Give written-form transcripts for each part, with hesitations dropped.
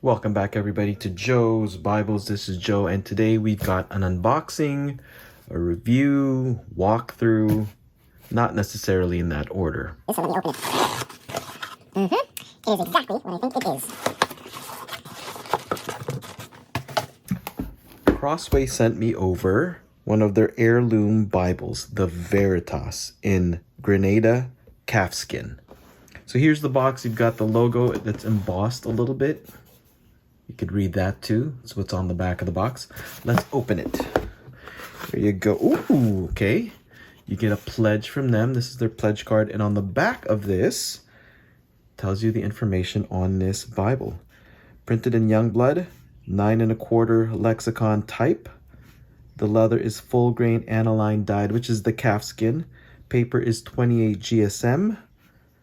Welcome back everybody to Joe's Bibles. This is Joe, and today we've got an unboxing, a review, walkthrough, not necessarily in that order. So let me open it. It is exactly what I think it is. Crossway sent me over one of their heirloom Bibles, the Veritas, in Grenada calfskin. So here's the box. You've got the logo that's embossed a little bit. You could read that too. That's what's on the back of the box. Let's open it. There you go. Ooh, okay. You get a pledge from them. This is their pledge card. And on the back of this, tells you the information on this Bible. Printed in Youngblood, 9 1/4 lexicon type. The leather is full grain aniline dyed, which is the calfskin. Paper is 28 GSM.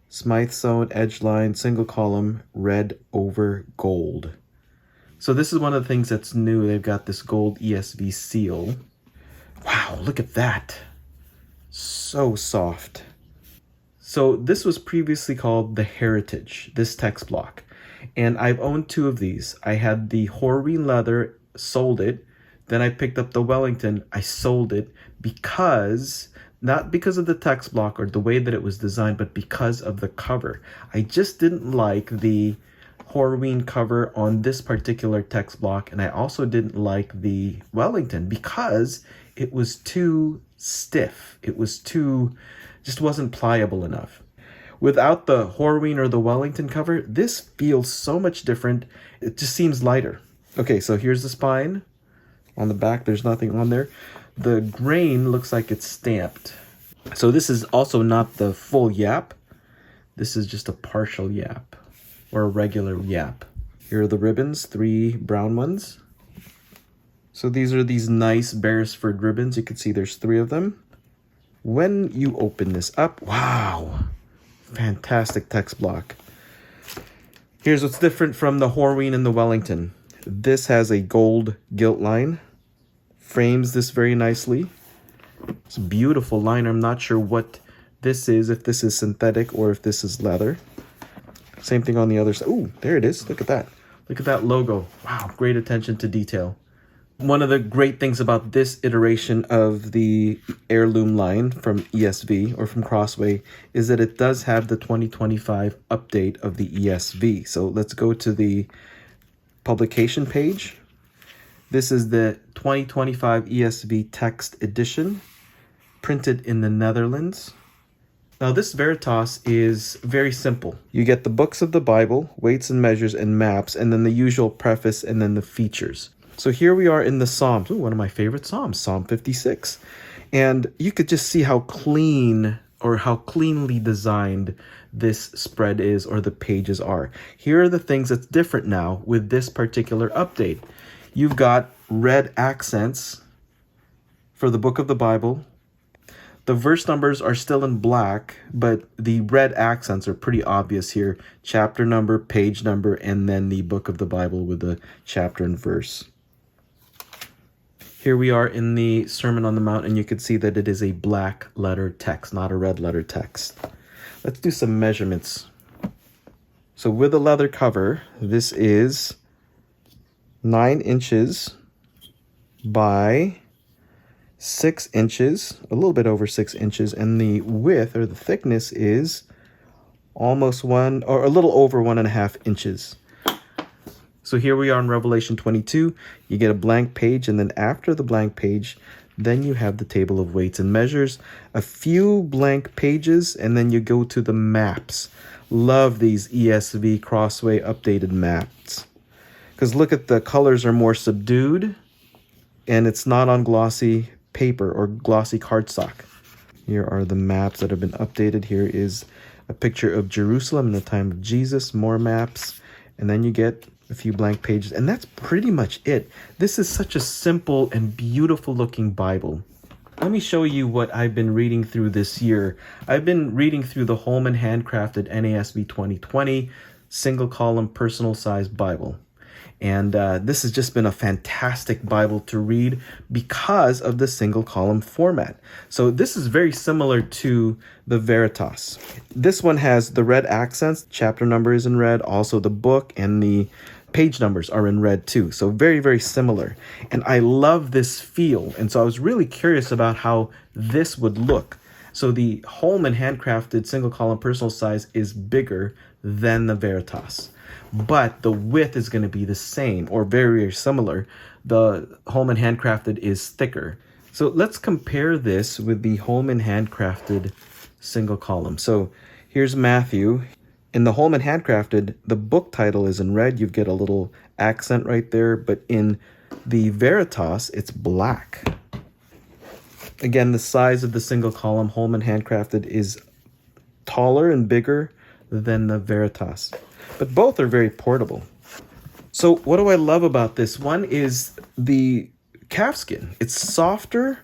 Smythe sewn edge line, single column, red over gold. So this is one of the things that's new. They've got this gold ESV seal. Wow, look at that. So soft. So this was previously called the Heritage, this text block. And I've owned two of these. I had the Horween leather, sold it. Then I picked up the Wellington, I sold it because, not because of the text block or the way that it was designed, but because of the cover. I just didn't like the Horween cover on this particular text block, and I also didn't like the Wellington because it was too stiff. It was just wasn't pliable enough. Without the Horween or the Wellington cover, this feels so much different. It just seems lighter. Okay, so here's the spine. On the back, there's nothing on there. The grain looks like it's stamped. So this is also not the full yap. This is just a partial yap, or a regular yap. Here are the ribbons, 3 brown ones. So these are these nice Beresford ribbons. You can see there's 3 of them. When you open this up, wow, fantastic text block. Here's what's different from the Horween and the Wellington. This has a gold gilt line, frames this very nicely. It's a beautiful line. I'm not sure what this is, if this is synthetic or if this is leather. Same thing on the other side. Ooh, there it is. Look at that. Look at that logo. Wow, great attention to detail. One of the great things about this iteration of the heirloom line from ESV or from Crossway is that it does have the 2025 update of the ESV. So let's go to the publication page. This is the 2025 ESV text edition, printed in the Netherlands. Now this Veritas is very simple. You get the books of the Bible, weights and measures and maps, and then the usual preface and then the features. So here we are in the Psalms. Ooh, one of my favorite Psalms, Psalm 56. And you could just see how clean or how cleanly designed this spread is, or the pages are. Here are the things that's different now with this particular update. You've got red accents for the book of the Bible. The verse numbers are still in black, but the red accents are pretty obvious here. Chapter number, page number, and then the book of the Bible with the chapter and verse. Here we are in the Sermon on the Mount, and you can see that it is a black letter text, not a red letter text. Let's do some measurements. So with a leather cover, this is 9 inches by 6 inches, a little bit over 6 inches, and the width or the thickness is almost 1 or a little over 1.5 inches. So here we are in Revelation 22. You get a blank page, and then after the blank page, then you have the table of weights and measures, a few blank pages, and then you go to the maps. Love these ESV Crossway updated maps. Because look at the colors are more subdued, and it's not on glossy paper or glossy cardstock. Here are the maps that have been updated. Here is a picture of Jerusalem in the time of Jesus, more maps, and then you get a few blank pages, and that's pretty much it. This is such a simple and beautiful looking Bible. Let me show you what I've been reading through this year. I've been reading through the Holman Handcrafted NASB 2020 single column personal size Bible. And this has just been a fantastic Bible to read because of the single column format. So this is very similar to the Veritas. This one has the red accents, chapter number is in red, also the book and the page numbers are in red too. So very, very similar. And I love this feel. And so I was really curious about how this would look. So the Holman handcrafted single column personal size is bigger than the Veritas, but the width is going to be the same or very, very similar. The Holman handcrafted is thicker. So let's compare this with the Holman handcrafted single column. So here's Matthew. In the Holman handcrafted, the book title is in red. You get a little accent right there, but in the Veritas, it's black. Again, the size of the single column Holman handcrafted is taller and bigger than the Veritas, but both are very portable. So what do I love about this? One is the calfskin. It's softer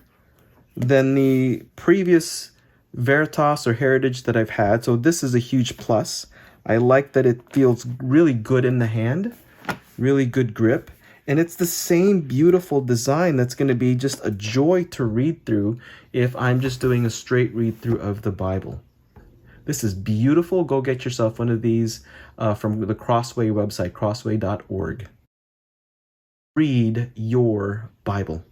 than the previous Veritas or Heritage that I've had. So this is a huge plus. I like that it feels really good in the hand, really good grip. And it's the same beautiful design that's going to be just a joy to read through if I'm just doing a straight read through of the Bible. This is beautiful. Go get yourself one of these from the Crossway website, crossway.org. Read your Bible.